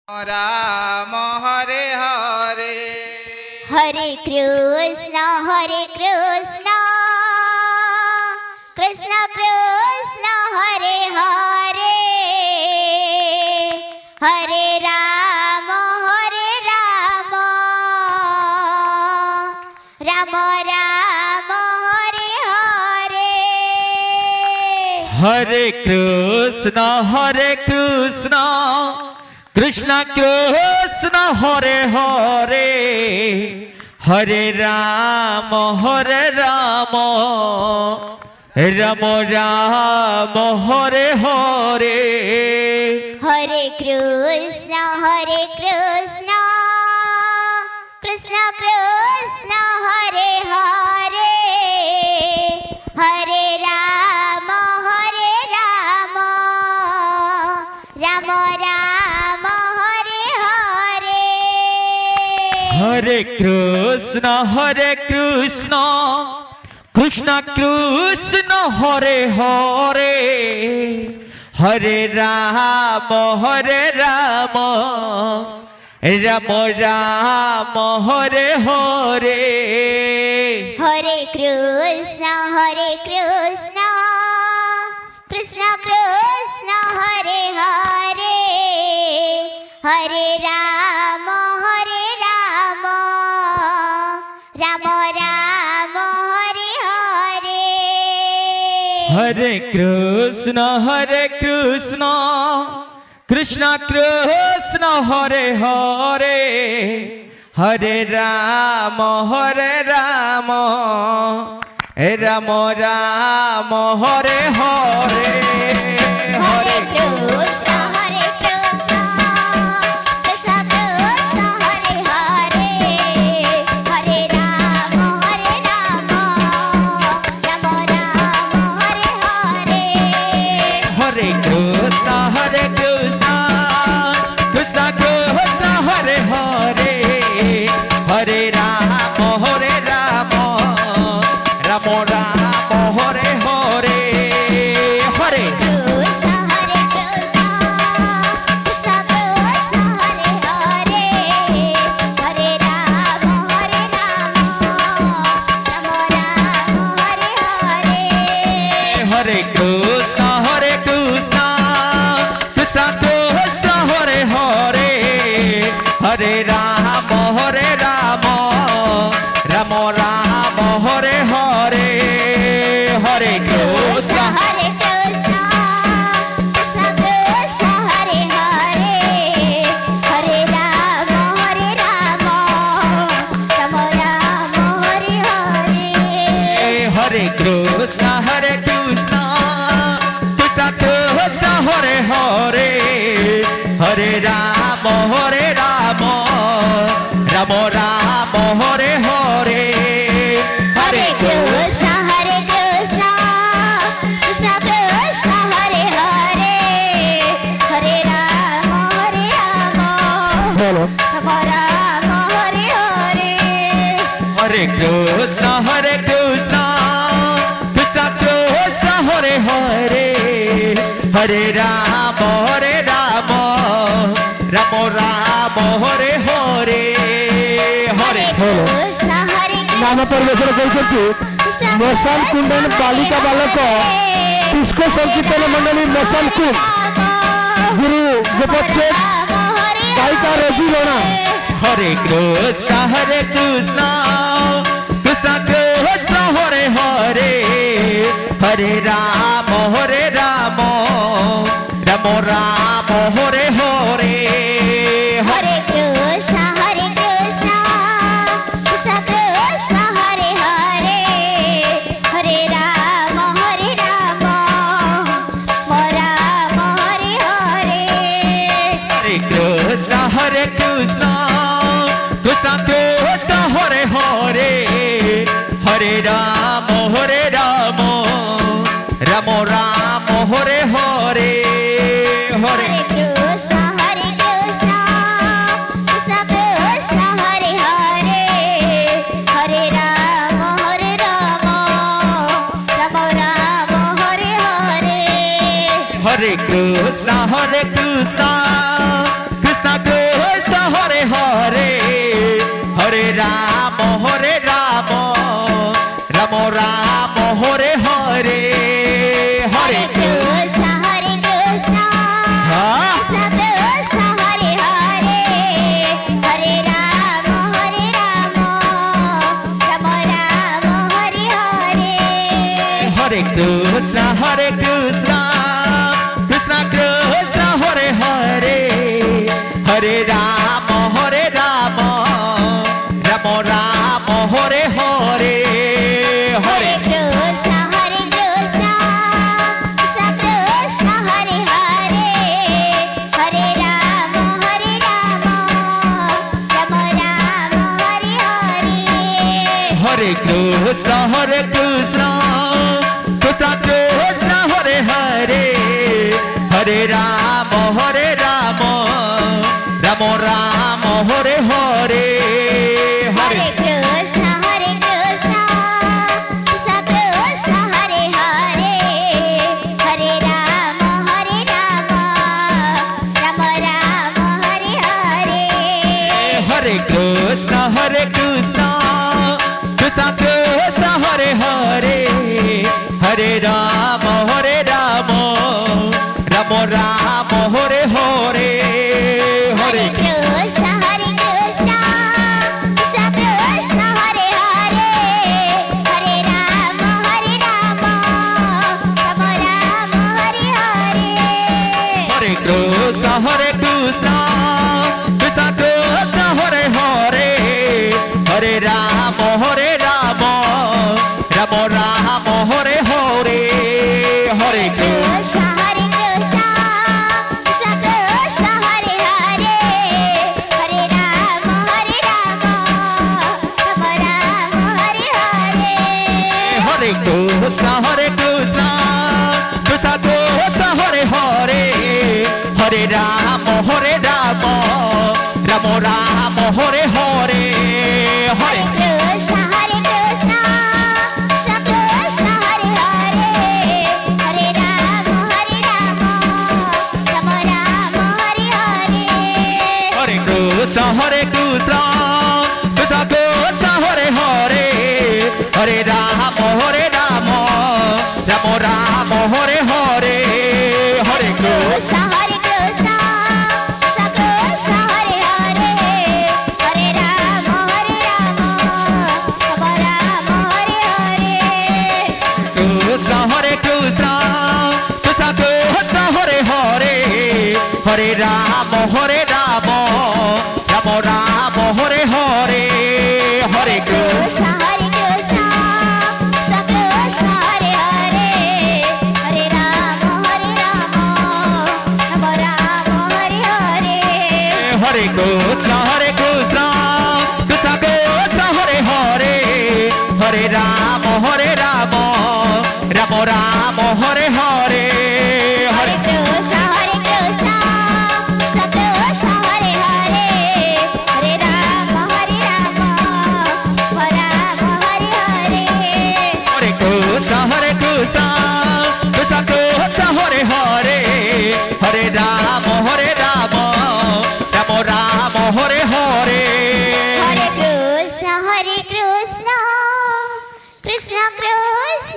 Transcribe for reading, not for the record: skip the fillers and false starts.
राम हरे हरे हरे कृष्ण कृष्ण कृष्ण हरे हरे हरे राम राम राम हरे हरे हरे कृष्ण कृष्ण कृष्ण हरे हरे हरे राम राम राम हरे हरे हरे कृष्ण कृष्ण कृष्ण हरे हरे हरे राम राम राम हरे हरे हरे कृष्ण कृष्ण कृष्ण हरे हरे हरे राम राम राम हरे हरे हरे कृष्ण कृष्ण कृष्ण हरे हरे हरे राम राम राम हरे हरे हरे कृष्ण कृष्ण कृष्ण हरे हरे हरे राम राम राम हरे हरे हरे कृष्ण कृष्ण कृष्ण हरे हरे हरे राम राम राम हरे हरे हरे कृष्ण कृष्ण कृष्ण हरे हरे हरे राम राम राम हरे हरे हरे कृष्ण कृष्ण कृष्ण हरे हरे हरे राम राम हरे हरे हरे कृष्ण कृष्ण कृष्ण हरे हरे हरे राम राम राम हरे हरे हरे कृष्ण कृष्ण कृष्ण हरे हरे हरे राम राम हरे हरे हरे कृष्ण कृष्ण कृष्ण हरे हरे हरे राम राम राम हरे हरे हरे कृष्ण कृष्ण कृष्ण हरे हरे हरे राम राम हरे हरे हरे कृष्ण कृष्ण कृष्ण हरे हरे हरे राम राम हरे हरे हरे नाम परिवेशन कर मशाल कुंडन बालिका बालक पुष्कर संकीर्तन मंडली मशाल कुंड गुरु गोपचे गायिका रजी लोना हरे Krishna Krishna Krishna Hare Hare Hare Ram Ram Ram Hare Hare Hare Krishna Krishna Krishna Hare Hare Hare Ram Ram Hare Hare Hare Krishna Krishna Krishna Hare Hare Hare Ram Ram Hare Hare Hare Hare Krishna Krishna Krishna Hare Hare Hare Ram Ram Hare Hare Hare Krishna Krishna Krishna Hare Rama Rama Rama Hare Hare Hare Hare Krishna Krishna Hare Hare Hare Rama Rama Rama Hare Hare Hare Krishna Krishna Krishna Hare Hare Hare Rama Rama Rama Hare Hare Hare Krishna Krishna Hare Hare Hare Rama Rama Hare Hare Hare Krishna Krishna Hare Hare Hare Rama Rama Rama Hare Hare Hare Krishna Krishna Hare Hare Hare Rama Rama Hare Hare Hare Krishna Krishna Hare Hare Hare Rama Rama Rama Hare Hare Hare Krishna Krishna Krishna Hare Hare Hare Rama Rama Hare Hare Hare Krishna Krishna Hare Hare Hare Rama Rama Rama Hare Hare Hare Krishna Krishna Hare Hare Hare Rama Rama Hare Hare Hare Krishna Krishna Hare Hare Hare Rama Rama Rama Hare Hare Hare Krishna Krishna Krishna Hare Hare Hare Rama Rama Hare Hare Krishna Krishna Hare Hare Hare Rama Rama Rama Hare Hare Hare Krishna Krishna Krishna Hare Hare Hare Rama Rama Hare Hare Hare Krishna Krishna Hare Hare Hare Rama Rama Rama Hare Hare Hare Krishna Krishna Hare Hare Hare Rama Rama Hare Hare Hare Krishna Krishna Hare Hare Hare Rama